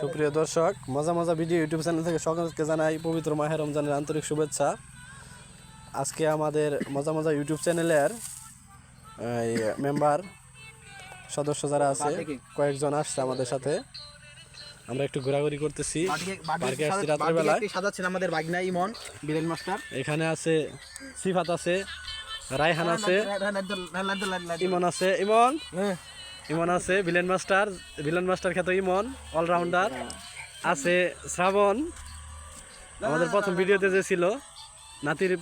সুপ্রিয় দর্শক, মজা মজা ভিডিও ইউটিউব চ্যানেল থেকে সকলকে জানাই পবিত্র মাহে রমজানের আন্তরিক শুভেচ্ছা। আজকে আমাদের মজা মজা ইউটিউব চ্যানেলের মেম্বার সদস্য যারা আছে কয়েকজন আসছে আমাদের সাথে। আমরা একটু ঘোরাঘুরি করতেছি, পার্কে আসছি রাত্রেবেলায়। সাজাচ্ছেন আমাদের বাগনা ইমন বিলেন মাস্টার। এখানে আছে সিফাত আছে, রায়হান আছে, ইমন আছে, ইমন আছে, ভিলেন মাস্টার খ্যাত ইমন অলরাউন্ডার আছে, শ্রাবণ আমাদের প্রথম ভিডিওতে যে ছিল নাতির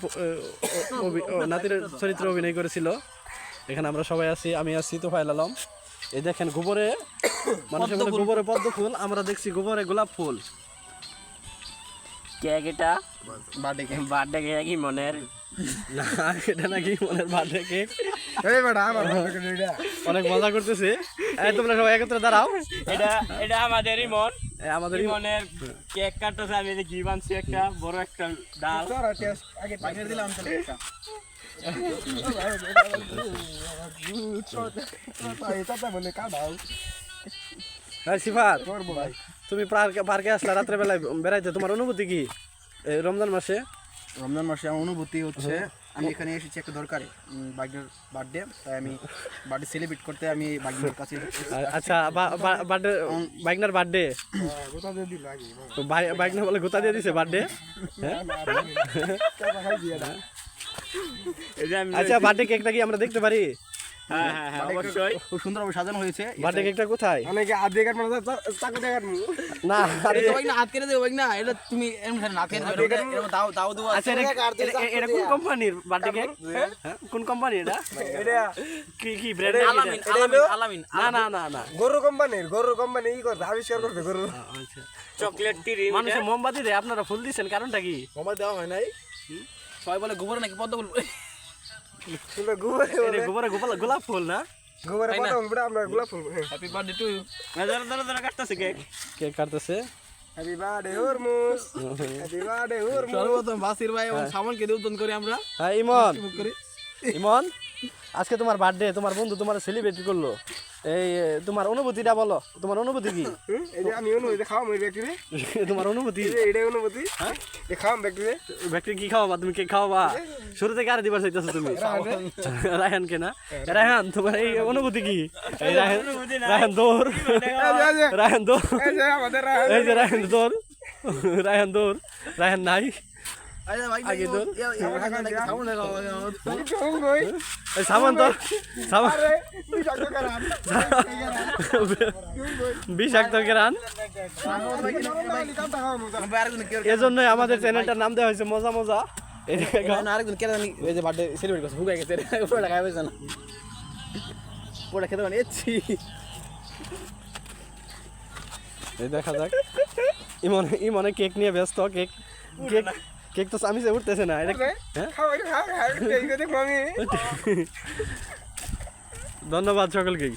চরিত্র অভিনয় করেছিল। এখানে আমরা সবাই আছি, আমি আছি তোফায়েল আলম। এই দেখেন গোবরে মানুষের মধ্যে গোবরে পদ্ম ফুল, আমরা দেখছি গোবরে গোলাপ ফুল। কেক এটা বার্থডে কেক ইমনের না, এটা নাকি ইমনের বার্থডে কেক। অনেক মজা করতেছে। তোমরা সবাই একত্রে দাঁড়াও। এটা আমাদের ইমন, আমাদের ইমনের কেক কাটতেছে। আমি ঘি বানছি একটা বড় একটা ডাল। সিফাত, তুমি পার্কে আসলা রাত্রেবেলায় বেড়াইতে, তোমার অনুভূতি কি রমজান মাসে? রমজান মাসে আমার অনুভূতি হচ্ছে আমি এখানে এসেছি একটা দরকারে, বাইকের বার্থডে, তাই আমি বার্থডে সেলিব্রেট করতে আমি বাইকের কাছে। আচ্ছা, বার্থডে বাইকনার বার্থডে, বাইকনা বলে গোতা দিয়ে দিছে বার্থডে। আচ্ছা, বার্থডে কেকটা কি আমরা দেখতে পারি? হ্যাঁ হ্যাঁ হ্যাঁ, অবশ্যই। খুব সুন্দরভাবে সাজানো হয়েছে। বার্থডে কেকটা কোথায়? অনেকে হাত দিয়ে কাটবে না, চাকু দিয়ে কাটবো না, হাত কেটে দেবো না, এটা তুমি না খেয়ে দাও দাও দাও। আচ্ছা, এটা কোন কোম্পানির বার্থডে কেক? কোন কোম্পানি এটা? কি ব্র্যান্ড? আলামিন। না, গরু কোম্পানি ই করবে, আবিষ্কার করবে গরু। আচ্ছা, চকলেট টিরি মানুষে মোমবাতি দেয়, আপনারা ফুল দিচ্ছেন, কারণটা কি? মোবাইল দেওয়া হয় নাই, সবাই বলে গোবর নাকি পদ্ম ফুল। গোবরে গোলাপ ফুল না? গোবরে পটং বড় আমরা গোলাপ ফুল। Happy birthday to you. দাঁড়া কাটতেছে কেক কাটতেছে। হ্যাপি বার্থডে হুরমুস, হ্যাপি বার্থডে হুরমুস। সর্বপ্রথম বাসির ভাই এবং সামনকে উদ্বোধন করি আমরা। হ্যাঁ, ইমন, আজকে তোমার বার্থডে, তোমার বন্ধু তোমার সেলিব্রেট করলো, এই তোমার অনুভূতিটা বলো, তোমার অনুভূতি কি? এই যে আমি অনুভূতি খাওয়াম ওই ব্যক্তিরে, তোমার অনুভূতি এইটাই অনুভূতি। এই খাওয়াম ব্যক্তিরে, ব্যক্তি কি খাওয়াবা? তুমি কেক খাওয়াবা? শুরু থেকে আরে দিবার চাইতেছো তুমি রায়হানকে না? রায়হান, তোমার এই অনুভূতি কি? এই রায়হান দৌড়, রায়হান দৌড়, এই যে আমাদের এই যে রায়হান দৌড়, রায়হান নাই আগে দৌড়। সামান তো বিষাক্ত কেরান। এজন্যই আমাদের চ্যানেলটার নাম দেওয়া হয়েছে মজা মজা। আরেকজন কেরানি এই যে বার্থডে সেলিব্রেট করছে, হুগাই গেছে, পুরোটা খাই হয়েছে না, পুরোটা খেতে পারেন। এই দেখা যাক, ইমনে কেক নিয়ে ব্যস্ত। কেক তো আমি যে উঠতেছে না। খাওয়া ধন্যবাদ সকলকে।